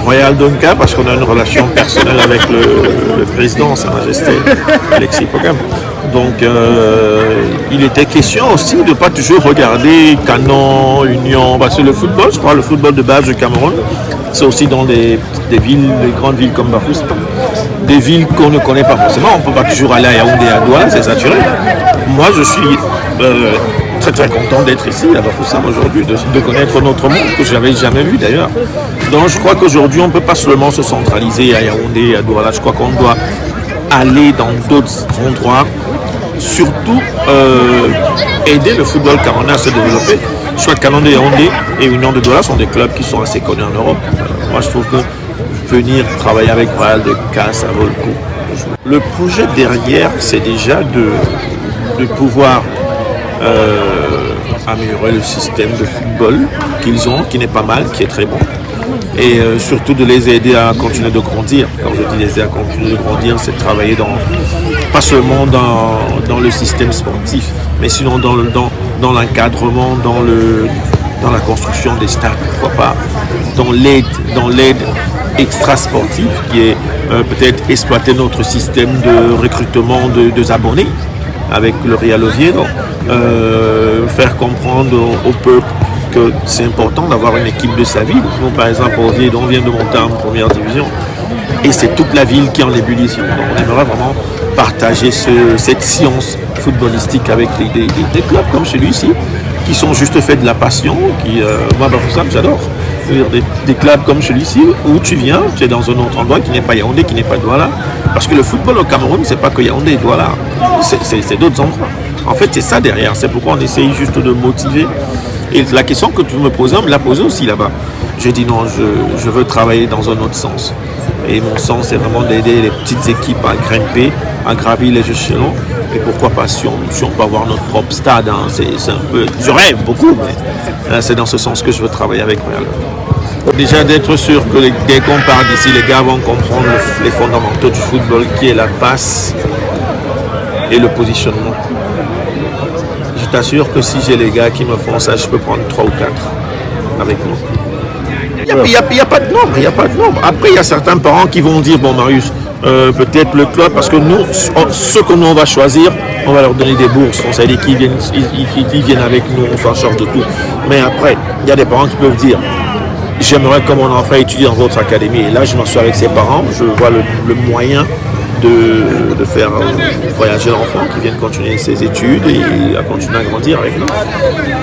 Royal Donka, parce qu'on a une relation personnelle avec le président, Sa Majesté Alexis Pogam. Donc il était question aussi de ne pas toujours regarder Canon, Union, parce que le football, je crois, le football de base du Cameroun, c'est aussi dans des villes, des grandes villes comme Bafoussam, des villes qu'on ne connaît pas forcément. On ne peut pas toujours aller à Yaoundé, à Douala, c'est saturé. Moi, je suis très content d'être ici à Bafoussam aujourd'hui, de connaître notre monde que je n'avais jamais vu d'ailleurs. Donc je crois qu'aujourd'hui, on ne peut pas seulement se centraliser à Yaoundé, à Douala. Je crois qu'on doit aller dans d'autres endroits, surtout aider le football camerounais à se développer. Je crois que Canon de Yaoundé et Union de Douala sont des clubs qui sont assez connus en Europe. Moi, je trouve que venir travailler avec Royal de Casse, ça vaut le coup. Le projet derrière, c'est déjà de pouvoir améliorer le système de football qu'ils ont, qui n'est pas mal, qui est très bon. Et surtout de les aider à continuer de grandir. Quand je dis les aider à continuer de grandir, c'est de travailler pas seulement dans le système sportif, mais sinon dans l'encadrement, dans la construction des stades, pourquoi pas, dans l'aide extra-sportive qui est peut-être exploiter notre système de recrutement de abonnés avec le Real Oviedo, faire comprendre au peuple que c'est important d'avoir une équipe de sa ville. Nous, par exemple, au Oviedo, on vient de monter en première division et c'est toute la ville qui est en ébullition. Donc, on aimerait vraiment partager cette science footballistique avec des clubs comme celui-ci qui sont juste faits de la passion. Moi, Bafoussam, j'adore. Des clubs comme celui-ci où tu viens, tu es dans un autre endroit qui n'est pas Yaoundé, qui n'est pas Douala. Parce que le football au Cameroun, c'est pas que Yaoundé et Douala, c'est d'autres endroits. En fait, c'est ça derrière. C'est pourquoi on essaye juste de motiver. Et la question que tu me posais, on me l'a posée aussi là-bas. J'ai dit non, je veux travailler dans un autre sens. Et mon sens, c'est vraiment d'aider les petites équipes à grimper, à gravir les échelons. Et pourquoi pas si on peut avoir notre propre stade. Hein, c'est un peu, je rêve beaucoup, mais c'est dans ce sens que je veux travailler avec Royal. Déjà d'être sûr que dès qu'on part d'ici, les gars vont comprendre les fondamentaux du football, qui est la passe et le positionnement. Je t'assure que si j'ai les gars qui me font ça, je peux prendre 3 ou 4 avec moi. Il n'y a pas de nombre, il n'y a pas de nombre. Après, il y a certains parents qui vont dire, bon Marius, peut-être le club, parce que nous, ceux que nous on va choisir, on va leur donner des bourses. On sait qu'ils viennent avec nous, on s'en charge de tout. Mais après, il y a des parents qui peuvent dire, j'aimerais que mon enfant étudie dans votre académie. Et là, je m'assois avec ses parents, je vois le moyen de faire voyager l'enfant qui vienne continuer ses études et à continuer à grandir avec nous.